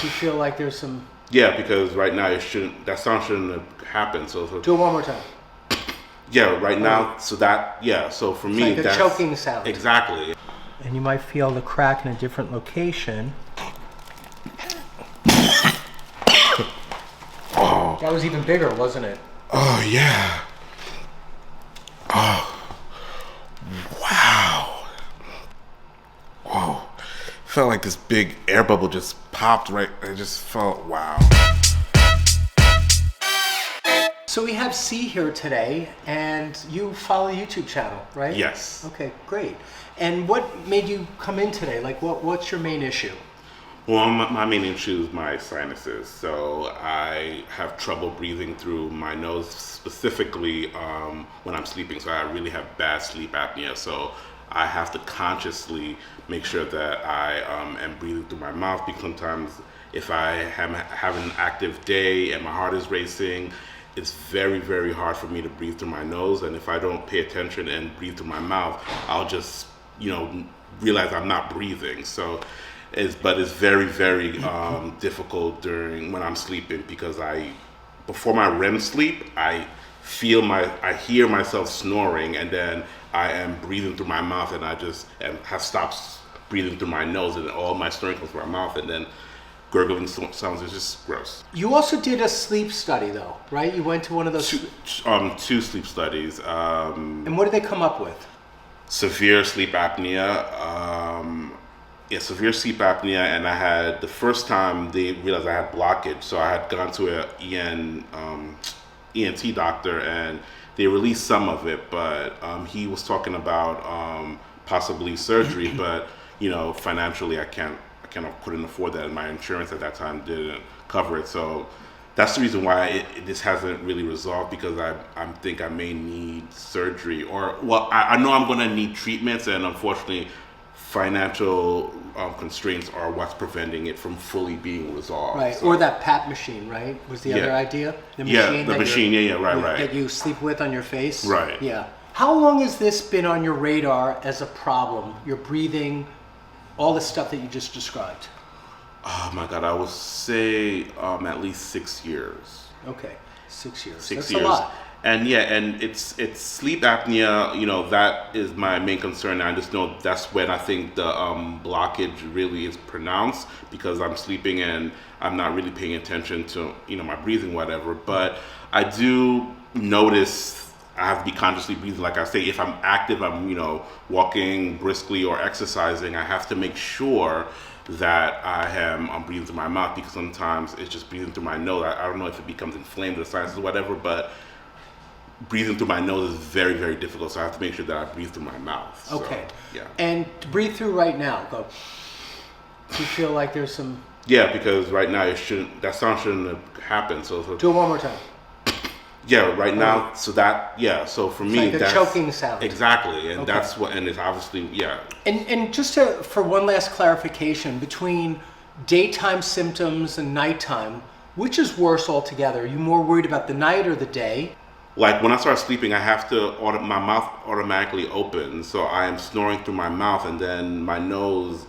Do you feel like there's some... Yeah, because right now that sound shouldn't have happened. So Do it one more time. Yeah, right now. So so for me, like a that's choking sound. Exactly. And you might feel the crack in a different location. Oh. That was even bigger, wasn't it? Oh yeah. Oh. Wow. Whoa. Felt like this big air bubble just popped right. I just felt wow. So we have C here today, and you follow the YouTube channel, right? Yes. Okay, great. And what made you come in today? Like, what's your main issue? Well, my main issue is my sinuses. So I have trouble breathing through my nose, specifically when I'm sleeping. So I really have bad sleep apnea. So I have to consciously make sure that I am breathing through my mouth, because sometimes if I have an active day and my heart is racing, it's very, very hard for me to breathe through my nose. And if I don't pay attention and breathe through my mouth, I'll just, realize I'm not breathing. So it's very, very difficult when I'm sleeping, because before my REM sleep, I hear myself snoring, and then I am breathing through my mouth, and I just have stopped breathing through my nose, and all my snoring comes from my mouth, and then gurgling sounds. Is just gross. You also did a sleep study, though, right? You went to one of those... Two sleep studies. And what did they come up with? Severe sleep apnea. Severe sleep apnea, and the first time they realized I had blockage, so I had gone to an ENT doctor, and they released some of it, but he was talking about possibly surgery, but financially I couldn't afford that, and my insurance at that time didn't cover it. So that's the reason why this hasn't really resolved, because I think I may need surgery, I know I'm going to need treatments, and unfortunately financial constraints are what's preventing it from fully being resolved. Right, so. Or that PAP machine, right? Was the other idea? The machine, right. That you sleep with on your face? Right. Yeah. How long has this been on your radar as a problem? Your breathing, all the stuff that you just described? Oh my God, I would say at least 6 years. Okay, 6 years. That's a lot. And it's sleep apnea, that is my main concern. I just know that's when I think the blockage really is pronounced, because I'm sleeping and I'm not really paying attention to, my breathing, whatever. But I do notice I have to be consciously breathing. Like I say, if I'm active, I'm, walking briskly or exercising, I have to make sure that I'm breathing through my mouth, because sometimes it's just breathing through my nose. I don't know if it becomes inflamed or sinuses or whatever, but breathing through my nose is very, very difficult. So I have to make sure that I breathe through my mouth. Okay. So, yeah. And to breathe through right now, go. Do you feel like there's some... Yeah, because right now that sound shouldn't have happened. So do it one more time. Yeah, right now. So so for me, like that's a choking sound. Exactly, and that's what, and it's obviously, And just for one last clarification, between daytime symptoms and nighttime, which is worse altogether? Are you more worried about the night or the day? Like when I start sleeping, I have to my mouth automatically opens, so I am snoring through my mouth, and then my nose,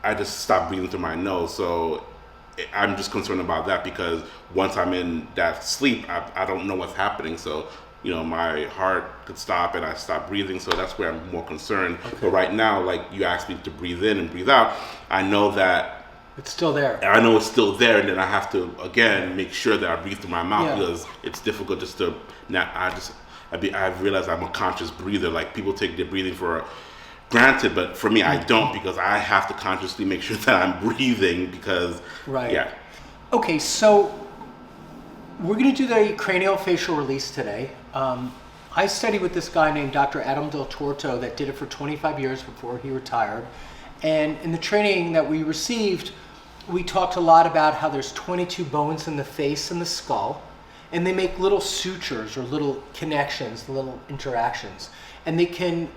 I just stop breathing through my nose. So I'm just concerned about that, because once I'm in that sleep, I don't know what's happening. So, my heart could stop and I stop breathing. So that's where I'm more concerned. Okay. But right now, like you asked me to breathe in and breathe out, I know that it's still there. I know it's still there, and then I have to again make sure that I breathe through my mouth, because it's difficult just to. I've realized I'm a conscious breather. Like people take their breathing for granted, but for me, I don't, because I have to consciously make sure that I'm breathing, because Okay, so we're going to do the craniofacial release today. I studied with this guy named Dr. Adam Del Torto that did it for 25 years before he retired. And in the training that we received, we talked a lot about how there's 22 bones in the face and the skull, and they make little sutures or little connections, little interactions. And the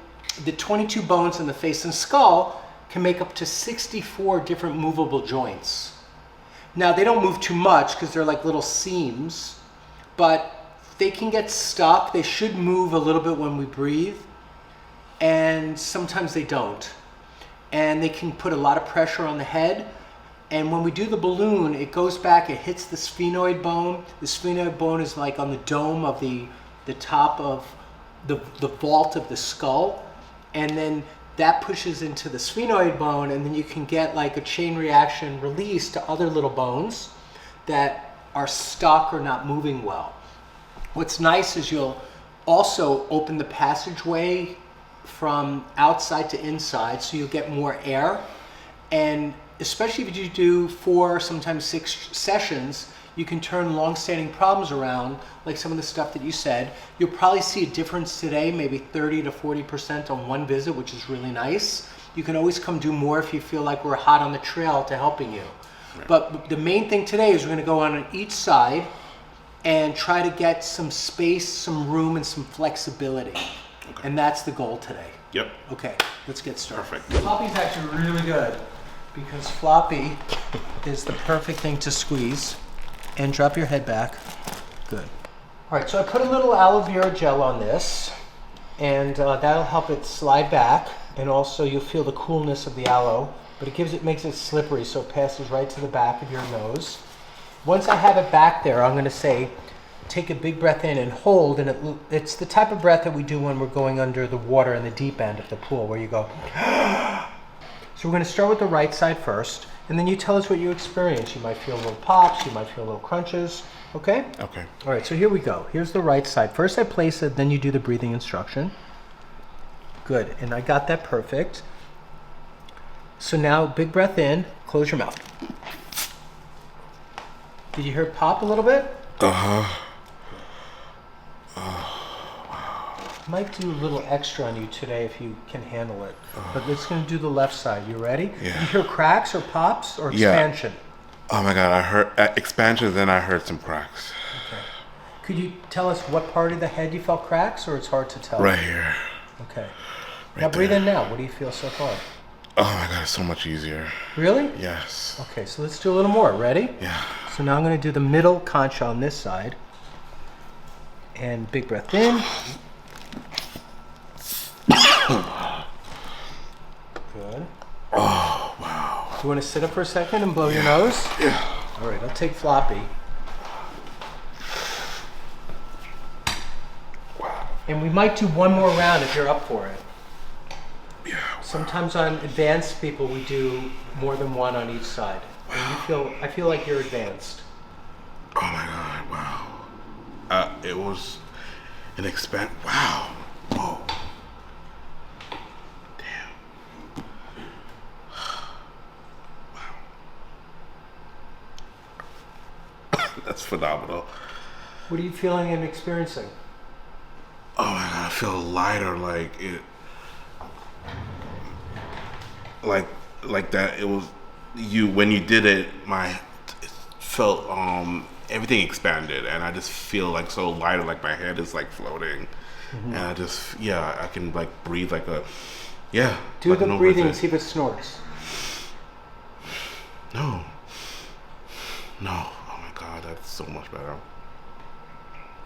22 bones in the face and skull can make up to 64 different movable joints. Now, they don't move too much because they're like little seams, but they can get stuck. They should move a little bit when we breathe, and sometimes they don't. And they can put a lot of pressure on the head. And when we do the balloon, it goes back, it hits the sphenoid bone. The sphenoid bone is like on the dome of the top of the vault of the skull. And then that pushes into the sphenoid bone, and then you can get like a chain reaction release to other little bones that are stuck or not moving well. What's nice is you'll also open the passageway from outside to inside, so you'll get more air. And especially if you do 4, sometimes 6 sessions, you can turn long-standing problems around, like some of the stuff that you said. You'll probably see a difference today, maybe 30 to 40% on one visit, which is really nice. You can always come do more if you feel like we're hot on the trail to helping you. Right. But the main thing today is we're going to go on each side and try to get some space, some room, and some flexibility. Okay. And that's the goal today. Yep. Okay, let's get started. Perfect. Floppy's actually really good because floppy is the perfect thing to squeeze. And drop your head back. Good. All right, so I put a little aloe vera gel on this, and that'll help it slide back, and also you'll feel the coolness of the aloe, but it makes it slippery, so it passes right to the back of your nose. Once I have it back there, I'm going to say, take a big breath in and hold, and it's the type of breath that we do when we're going under the water in the deep end of the pool, where you go. So we're going to start with the right side first, and then you tell us what you experience. You might feel little pops, you might feel little crunches, okay? Okay. All right, so here we go. Here's the right side. First I place it, then you do the breathing instruction. Good, and I got that perfect. So now, big breath in, close your mouth. Did you hear it pop a little bit? Uh-huh. Might do a little extra on you today if you can handle it. But it's going to do the left side. You ready? Yeah. Did you hear cracks or pops or expansion? Yeah. Oh my God, I heard expansion, then I heard some cracks. Okay. Could you tell us what part of the head you felt cracks, or it's hard to tell? Right here. Okay. Right now breathe there. in now. What do you feel so far? Oh my God, it's so much easier. Really? Yes. Okay, so let's do a little more. Ready? Yeah. So now I'm going to do the middle concha on this side. And big breath in. Good. Oh, wow. Do you want to sit up for a second and blow your nose? Yeah. All right, I'll take floppy. Wow. And we might do one more round if you're up for it. Yeah. Wow. Sometimes on advanced people, we do more than one on each side. And I feel like you're advanced. Oh my God, wow. It was an wow. Whoa. Damn. Wow. That's phenomenal. What are you feeling and experiencing? Oh my God, I feel lighter, like it, like that. It was when you did it, it felt everything expanded, and I just feel like so lighter, like my head is like floating. And I just, I can like breathe like a, Do like the no breathing and breath see if it snorts. No. Oh my God, that's so much better.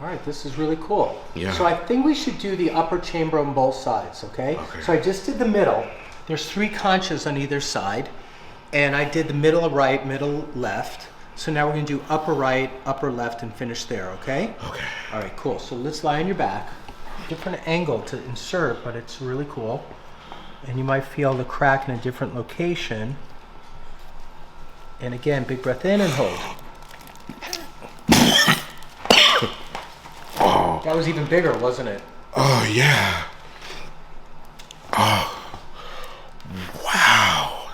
All right, this is really cool. Yeah. So I think we should do the upper chamber on both sides, okay? Okay. So I just did the middle. There's 3 conchas on either side. And I did the middle right, middle left. So now we're going to do upper right, upper left, and finish there, okay? Okay. All right, cool. So let's lie on your back. Different angle to insert, but it's really cool. And you might feel the crack in a different location. And again, big breath in and hold. Oh. That was even bigger, wasn't it? Oh yeah. Oh. Wow.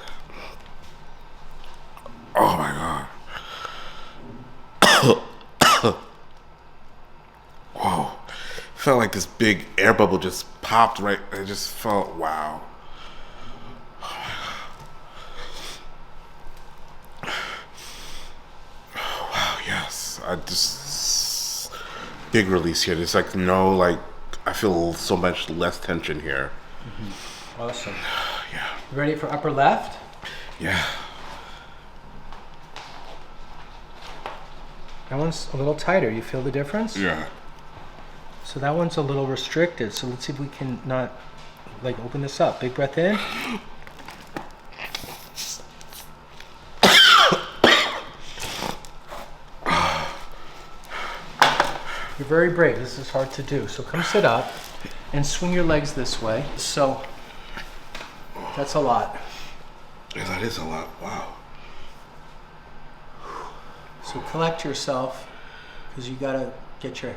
Oh my God. Whoa. Felt like this big air bubble just popped right. I just felt, wow. Wow, yes. I just, big release here. There's like no, I feel so much less tension here. Awesome. Yeah. You ready for upper left? Yeah. That one's a little tighter. You feel the difference? Yeah. So that one's a little restricted. So let's see if we can not open this up. Big breath in. You're very brave. This is hard to do. So come sit up and swing your legs this way. So that's a lot. Yeah, that is a lot. Wow. So collect yourself, because you gotta get your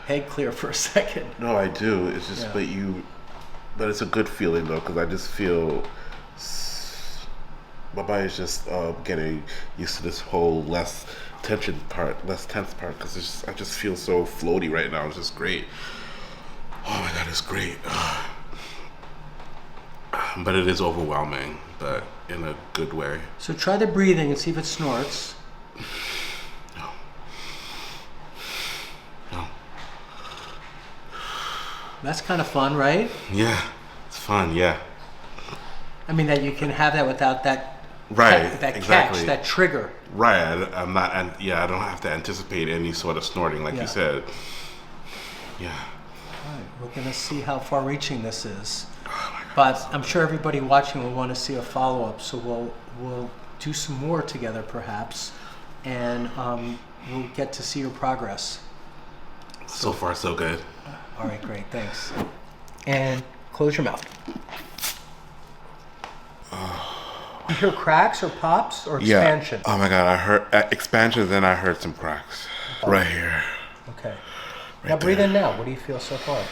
head clear for a second. No, I do. It's just, but it's a good feeling though, because I just feel my body's just getting used to this whole less tense part, because I just feel so floaty right now. It's just great. Oh my God, it's great. But it is overwhelming, but in a good way. So try the breathing and see if it snorts. No. No. That's kind of fun, right? Yeah, it's fun. Yeah. I mean, that you can have that without that Exactly. catch, that trigger. Right. I'm not. I don't have to anticipate any sort of snorting, like you said. Yeah. All right, we're gonna see how far-reaching this is. But I'm sure everybody watching will want to see a follow-up, so we'll do some more together, perhaps, and we'll get to see your progress. So far, so good. All right, great, thanks. And close your mouth. You hear cracks or pops or expansion? Yeah. Oh my God, I heard expansion, then I heard some cracks right here. Okay. Right Now breathe there. in now. What do you feel so far?